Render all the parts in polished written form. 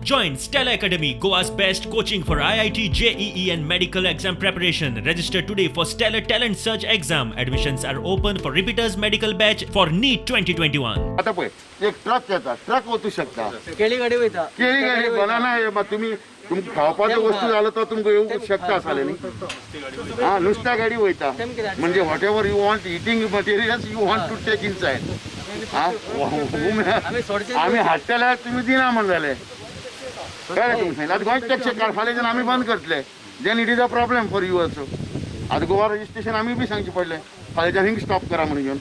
Join Stella Academy, Goa's best coaching for IIT, JEE and medical exam preparation. Register today for Stellar Talent Search exam. Admissions are open for repeaters medical batch for NEET 2021. आता पळय एक truck येता truck वचू शकता केळी गाडी वयता केळी गाडी बनाना आहे मग तुम्ही तुमची खावपाच्यो वस्तू झालं तर तुमकां येवंक शकता आसले न्ही हा नुस्त्या गाडी वयता म्हणजे whatever you want eating materials you want to take inside हा आम्ही हाडटले तुम्ही दिना म्हण जाले कळ्ळें तुमकां आतां गोंय टॅक्सी कार फाल्याच्यान आमी बंद करतले then it is a problem for you also आतां गोवा रजिस्ट्रेशन आमी बी सांगचे पडलें फाल्याच्यान हिंग स्टॉप करा म्हणून घेवन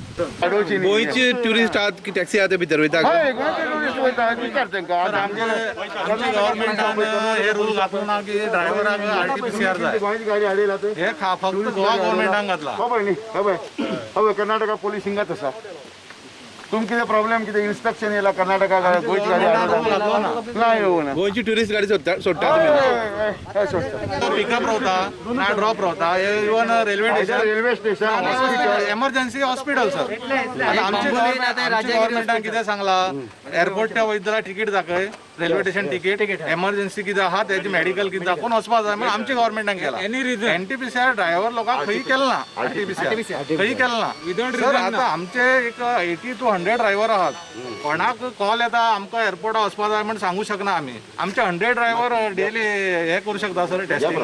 अडोळची गोंयचे ट्युरिस्ट आहात की टॅक्सी आहात भितर वयता हय गोंयचे टुरिस्ट वयता विचार तांकां आतां आमचे गव्हर्नमेंटान हे रूल घातला की ड्रायव्हराक आरटीपीसीआर जाय गोंयची गाडी हाडयला तर हे फक्त गोवा गव्हर्नमेंटान घातला खबर न्ही खबर कर्नाटका पोलीस हिंगाच आसा तुमकां कितें प्रॉब्लेम कितें इन्स्ट्रक्शन येयला कर्नाटका गोंयची गाडी हाडयला ना येवना गोंयची ट्युरिस्ट गाडी सोडता तुम्ही पिकअप रावता ना ड्रॉप रावता हे even railway station railway station emergency hospital sir आता आमचे गव्हर्नमेंटान कितें सांगला एअरपोर्टच्या वयतला तिकीट दाखय रेल्वे स्टेशन तिकीट एमर्जन्सी कितें आहा त्याची मेडिकल कितें दाखोवन वचपा जाय म्हणून आमच्या गव्हर्नमेंटान केला एनटीपीसीआर ड्रायव्हर लोकांक खंय केलें ना आरटीपीसीआर खंय केलें ना सर आता आमचे एक 80 to 100 ड्रायव्हर आहात कोणाक कॉल येता आमकां एअरपोर्टार वचपा जाय म्हणून सांगू शकना आमी आमचे 100 ड्रायव्हर डेली हे करू शकता सर टेस्टिंग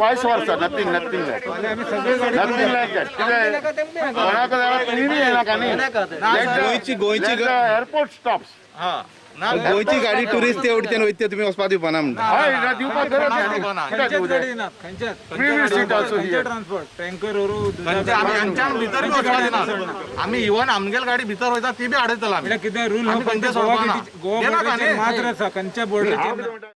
वायस वर्सा नथिंग नथिंग लायक दॅट कोणाक जाल्यार तुमी बी येनाका न्ही गोंयची एअरपोर्ट स्टॉप्स हा ना गोंयची गाडी ट्युरिस्ट ते वयता तुमी वचपा दिवपाना म्हणटा हय दिवपाक गरज ना प्रिव्हियस सीट ऑल्सो हियर आमच्यान भितर बी वचपा दिना आमी इवन आमगेल गाडी भितर वयता ती बी हाडयतला आमी कितें रूल आमी खंयचे सोडपाना गोवा मात्र खंयच्या बोर्डाचेर